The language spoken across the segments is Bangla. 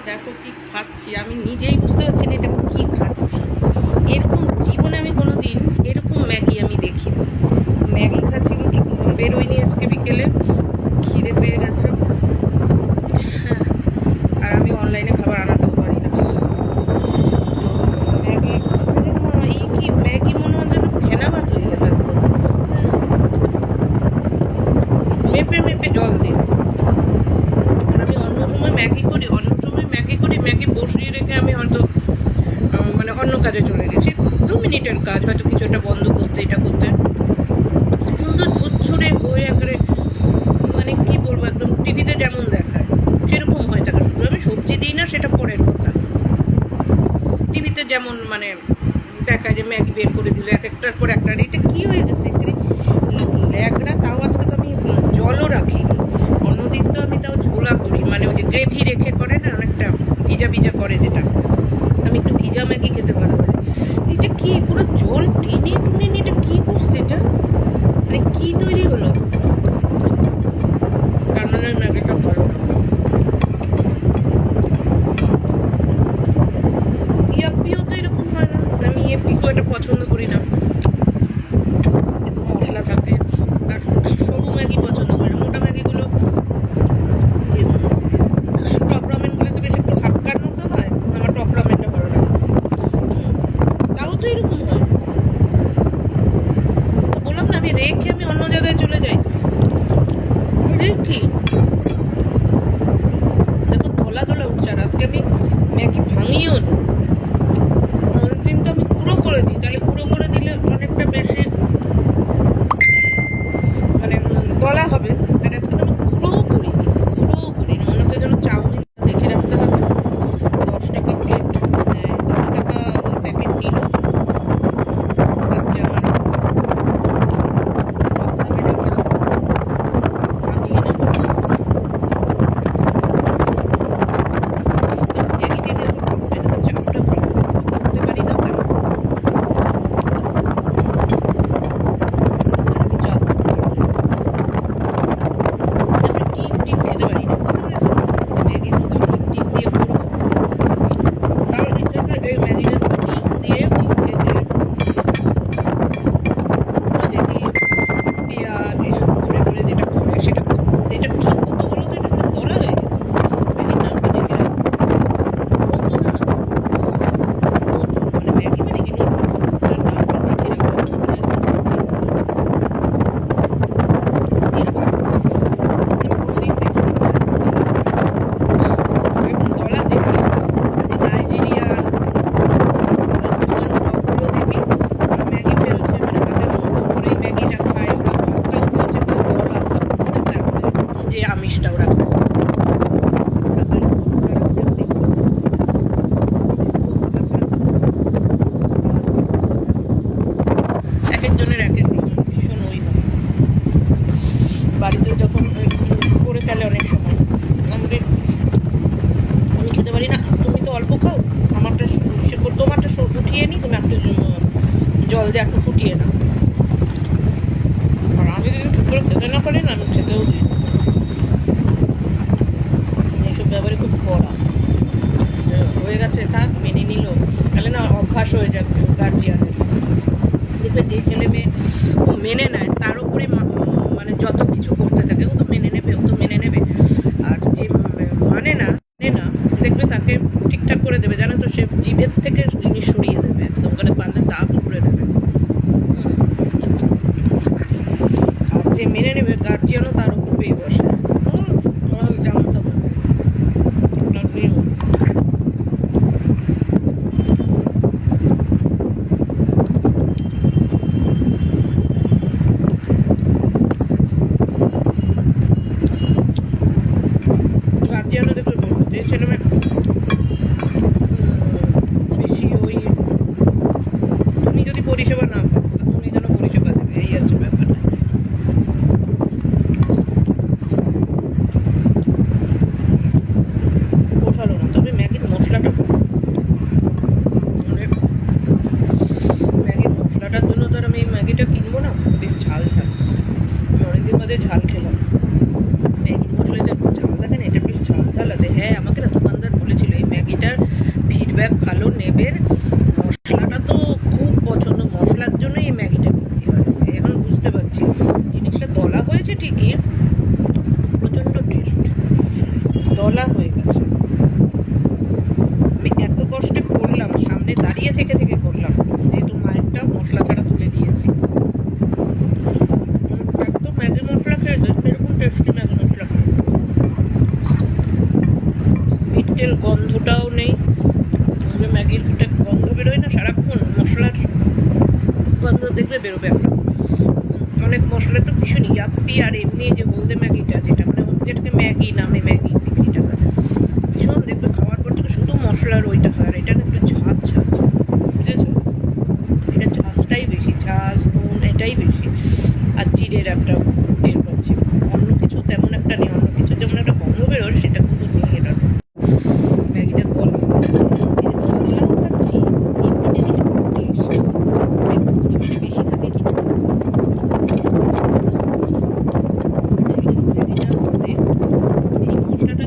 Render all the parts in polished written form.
দেখো কি খাচ্ছি, আমি নিজেই বুঝতে পারছি না এটা কি খাচ্ছি। এরকম জীবনে আমি কোনোদিন এরকম ম্যাগি আমি দেখিনি। ম্যাগি খাচ্ছি, বেরোয়নি আজকে বিকেলে, খিদে পেয়ে গেছে। হ্যাঁ, আর আমি অনলাইনে খাবার আনাতেও পারি না। তো ম্যাগি, এই কি ম্যাগি মনে হয় যেন ফেনা ভাত হয়ে যাবে একদম। মেপে মেপে জল দিই। আর আমি অন্য সময় ম্যাগি করি, ম্যাগি বসিয়ে রেখে আমি হয়তো মানে অন্য কাজে চলে গেছি। 2 মিনিটের কাজ, হয়তো কিছু একটা বন্ধ করতে, এটা করতে, সুন্দর ঝুরঝুরে হয়ে একেবারে মানে কি বলবো, একদম টিভিতে যেমন দেখায় সেরকম হয়ে থাকে। শুধু আমি সবজি দিই না, সেটা পরের কথা। টিভিতে যেমন মানে দেখায় যে ম্যাগি বের করে দিলে এক একটার পর একটা, এটা কি হয়ে গেছে ল্যাগড়া। তাও আজকে তো আমি জলও রাখি, অন্যদিন তো আমি তাও ঝোলা করি, মানে ওই যে গ্রেভি রেখে করে না অনেকটা ভিজা ভিজা করে, যেটা আমি একটু ভিজা ম্যাগি খেতে ভালোবাসি। এটা কি পুরো জল টেনে টুনে, এটা কি করছে, এটা মানে কি তৈরি হলো? রান্নার ম্যাগিটা ভালো। ইয়াপ্পিও তো এরকম হয় না। আমি ইয়াপ্পিকেও এটা পছন্দ করি না, এত মশলা থাকে। আর সরু ম্যাগি পছন্দ করি না, মোটা ম্যাগিগুলো টপ রামেনগুলো তো বেশ একটু হাক্কার মতো হয়, আমার টপ রামেনটা ভালো লাগে। তাও তো এরকম হয়। বললাম না, আমি রেখে আমি অন্য জায়গায় চলে যাই, রেখি। দেখো দলা দলা উঠছে। আর আজকে আমি ম্যাগি ভাঙিও না, অনেকদিন তো আমি পুরো করে দিই, তাহলে পুরো করে দিলে অনেকটা বেশি মানে দলা হবে। আর আজকে তো আমি পুরোও করিনি, মনে হচ্ছে যেন চাউমিন দেখে রাখতে হবে। 10 টাকা প্লেট, 10 টাকা প্যাকেট নিল, তাতে আমার ভাঙিয়ে নেবো। চাপটা করতে পারি না, টিপ খেতে পারি না, বুঝতে পেরেছো? ম্যাগির মধ্যে টিপ দিয়ে করবো, তাও এটাকে এই ম্যাগিটা টিপ দিয়ে যদি পেঁয়াজ এসব করে করে যেটা করে সেটা করবো। এটা কি করবো বলো তো, এটা তো বলা হয়ে যায়। ম্যাগির নামটা দেখে রাখবো, নতুন না, মানে ম্যাগি মানে কি নতুন সিস্টার, নামটা দেখে রাখবো। আমিষটা ওরা এক একজনের এক এক রকম ভীষণ ওই হয়। বাড়িতে যখন করে ফেলে অনেক সময় আমাদের, আমি খেতে পারি না, তুমি তো অল্প খাও, আমারটা তোমারটা ফুটিয়ে নি, তুমি একটু জল দিয়ে একটু ফুটিয়ে নাও। আর আমি যদি ঠিক করে খেতে না পারি না, আমি খেতেও দিই। এইসব ব্যাপারে খুব কড়া, হয়ে গেছে থাক, মেনে নিল, তাহলে না অভ্যাস হয়ে যাবে গার্জিয়ানের। দেখবে যে ছেলে মেয়ে ও মেনে নেয়, তার উপরে মানে যত কিছু করতে থাকে, ও তো মেনে নেবে। আর যে মানে না, দেখবে তাকে ঠিকঠাক করে দেবে, জানো তো, সে জিভের থেকে জিনিস সরিয়ে দেবে, একদম করে পারলে দাঁত উপরে দেবে। আর যে মেনে নেবে, গার্জিয়ানও তার উপর পেয়ে বসে। যেমন তখন গার্জিয়ানও দেখবে বলবো যে ছেলে মেয়ে বেশি ওই, তুমি যদি পরিষেবা না পাও, তুমি যেন পরিষেবা দেবে, এই হচ্ছে ব্যাপার। পোষালো না, তবে ম্যাগির মশলাটা, মানে ম্যাগির মশলাটার জন্য তো আর আমি ম্যাগিটা কিনবো না, বেশ ঝাল। অনেকদিন বাদে ঝাল খেলাম। ম্যাগির মশলাটা ঝাল, দেখেন এটা বেশ ঝাল আছে। হ্যাঁ, আমাকে না দোকানদার বলেছিল দাঁড়িয়ে থেকে থেকে করলাম, যেহেতু মায়েরটা মশলা ছাড়া তুলে দিয়েছি। একদম ম্যাগি মশলা খেয়ে দেখবে এরকম টেস্টি ম্যাগি মশলা খায়। পিঠের গন্ধটাও নেই, যে ম্যাগির একটা গন্ধ বেরোয় না সারাক্ষণ, মশলার গন্ধ দেখবে বেরোবে একটা। অনেক মশলা তো ভীষণ ইয়াপ্পি, আর এমনি যে হলদে ম্যাগিটা যেটা মানে যেটাকে ম্যাগি নামে ম্যাগি বিক্রিটা করে, ভীষণ দেখবে খাওয়ার পর থেকে শুধু মশলার ওইটা হয়। আর এটা একটু ঝাঁজ ঝাঁজ, বুঝেছো? এটা ঝাঁজটাই বেশি, ঝাঁজ নুন এটাই বেশি, আর জিরের একটা টের পাচ্ছি। অন্য কিছু তেমন একটা নেই, অন্য কিছু যেমন একটা গন্ধ বেরোয় সেটা কিন্তু নেই এটা। ম্যাগিটা গলা খাচ্ছি, এমনি টেস্ট বেশি থাকে কি এই মশলাটা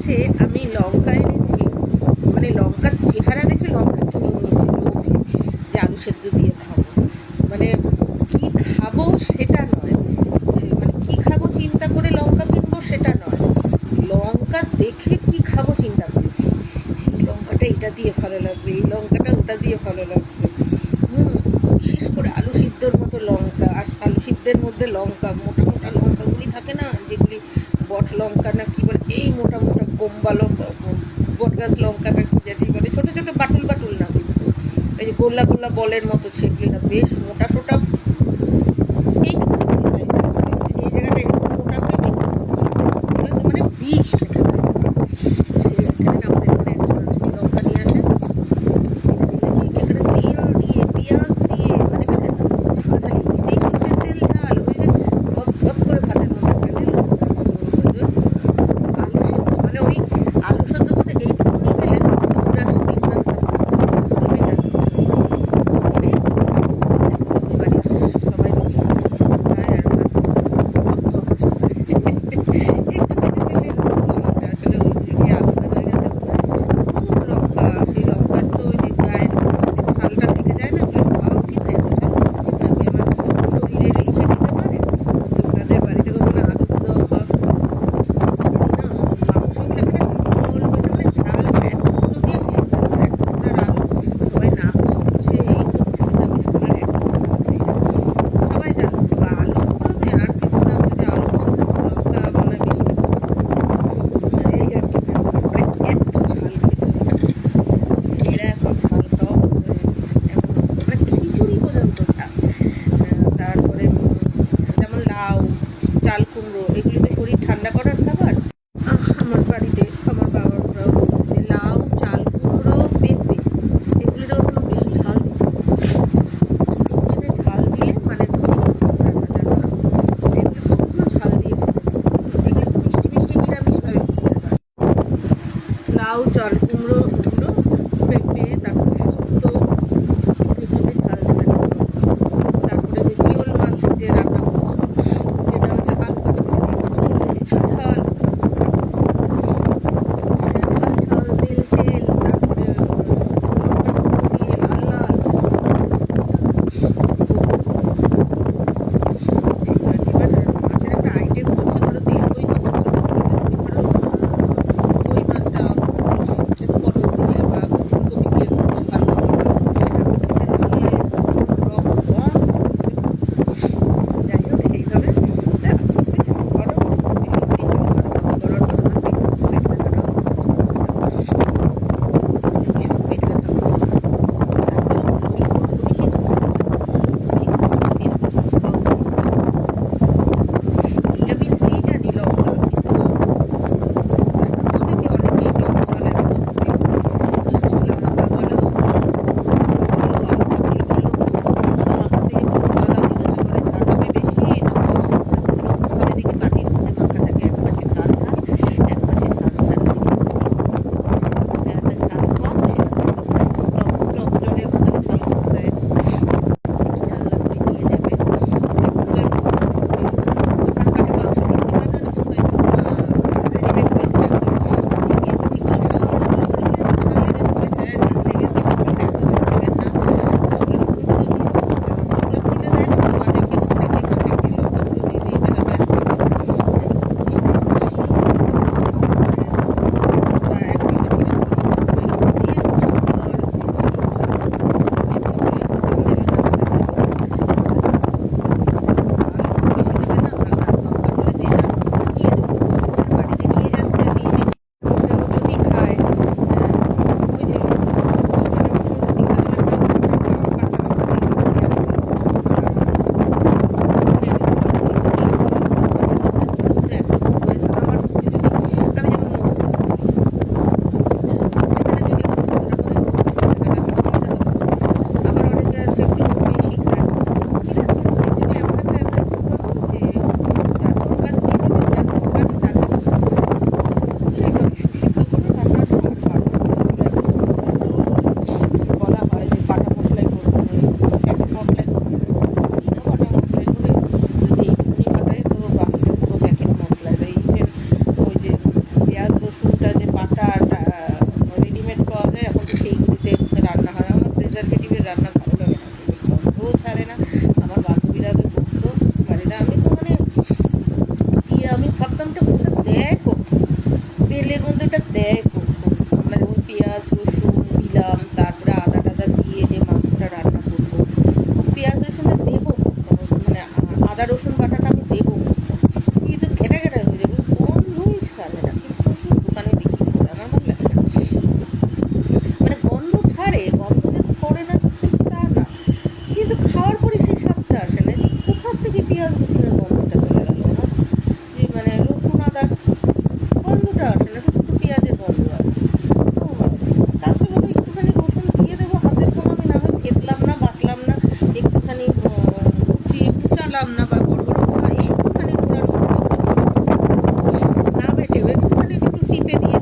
হচ্ছে আমি লঙ্কা এনেছি, মানে লঙ্কার চেহারা দেখে লঙ্কা কিনে নিয়েছি লোভে, যে আলু সেদ্ধ দিয়ে খাবো। মানে কি খাবো সেটা নয়, মানে কি খাবো চিন্তা করে লঙ্কা কিনবো সেটা নয়, লঙ্কা দেখে কি খাবো চিন্তা করেছি, এই লঙ্কাটা এটা দিয়ে ভালো লাগবে, এই লঙ্কাটা ওটা দিয়ে ভালো লাগবে। বিশেষ করে আলু সিদ্ধর মতো লঙ্কা, আর আলু সিদ্ধের মধ্যে লঙ্কা, মোটা মোটা লঙ্কাগুলি থাকে না, যেগুলি বট লঙ্কা না কি বলে, এই মোটা মোটা গোম্বা লঙ্কা, বট গাছ লঙ্কা না কি জানি বলে, ছোটো ছোটো বাটুল বাটুল না, কিন্তু এই যে গোল্লা গোল্লা বলের মতো সেগুলি না, বেশ মোটা সোটা, এইটুকু সাইজ, এই জায়গাটা এরকম মোটা হয়ে মানে বিষ খেতে হয়। সেই এখানে আমাদের এখানে একজন আছে লঙ্কা নিয়ে আসে, এখানে তেল দিয়ে পেঁয়াজ দিয়ে মানে ঝাঁঝালি এই সর্ষের তেল ঝাল ওই যে ধপ ধপ করে ভাতের মধ্যে ফেলে আলু সেদ্ধ, মানে ওই আলু সেদ্ধ মধ্যে এইটুকুনি ফেলে 2 গ্লাস 3 গ্লাস সবাই দেখি খায় আর আসলে ওই আলসার হয়ে গেছে খুব লঙ্কা, সেই লঙ্কার তো ওই যে গায়ের ছালটা থেকে যায় না, ওগুলো খাওয়া উচিত না, এত ছাল খাওয়া উচিত না, কি আমার শরীরের ইসে দিতে পারে। তো ওনাদের বাড়িতে কখনো আলুর দম বা মাংসগুলো মানে ছাল এক টুকরো দিয়ে খেয়ে এক টুকরার আলু সবাই না হচ্ছে এই করছে, কিন্তু আমি এগুলোর এক ছাল খাই না। সবাই জানতো বা আলুর দমে আর কিছু না, যদি আলু কম থাকতো লঙ্কা মানে বেশি হচ্ছে, এই আর কি ব্যাপার, মানে এত ঝাল খেতে হয়, এরা এখন ঝাল খাওয়া হয়ে গেছে এমন অবস্থা, মানে খিচুড়ি পর্যন্ত ঝাল। তারপরে যেমন লাউ, চাল কুমড়ো, এগুলি তো শরীর ঠান্ডা করার খাবার। আমার বাড়িতে আমার বাবারাও যে লাউ, চাল কুমড়ো, পেঁপে, এগুলি তো কখনো বেশি ঝাল দিত না, এগুলিতে ঝাল দিলে মানে রান্না টান্না, এগুলি কখনো ঝাল দিয়ে খেতে না, এগুলি মিষ্টি মিষ্টি নিরামিষভাবে খেতে হয়। লাউ, চাল কুমড়ো, ওগুলো পেঁপে, তারপরে শুক্তো, এগুলোতে ঝাল দেবে না। তারপরে যে জিওল মাছ যে রান্না করছো, যেটা হচ্ছে আলু কাঁচকলা দিয়ে করছো, ওগুলোতে ঝাল ঝাল ঝাল ঝাল তেল তেল, তারপরে লঙ্কা টুকরো দিয়ে লাল লাল, মাছের একটা আইটেম করছে, ধরো তেল কই মাছ হচ্ছে, তুমি ধরো কই মাছটা বড় তেলের মধ্যে ওটা দেয় মানে ওই পেঁয়াজ রসুন দিলাম, তারপরে আদা টাদা দিয়ে যে মাংসটা রান্না করবো, পেঁয়াজ রসুনটা দেবো, মানে আদা রসুন বাটাটা আমি দেবো, কিন্তু ঘেটা ঘেটা হয়ে যাবে, গন্ধই ছাড়ে না। কিন্তু প্রচুর দোকানে দেখি করে, আমার ভালো লাগে না, মানে গন্ধ ছাড়ে, গন্ধ যে করে না ঠিক তা না, কিন্তু খাওয়ার পরে সেই স্বাদটা আসে না। যে কোথার থেকে পেঁয়াজ রসুনের গন্ধটা চলে গেল আমার, যে মানে রসুন আদার গন্ধটা আসে না, শুধু পেঁয়াজের গন্ধ আসে। তো তার জন্য আমি একটুখানি রসুন দিয়ে দেবো হাতের কম, আমি না হয় থেতলাম না, বাটলাম না, একটুখানি কুচালাম না, বা বড় বড় একটুখানি গোড়ার মতো না বেটেও একটুখানি একটু চিপে দিয়ে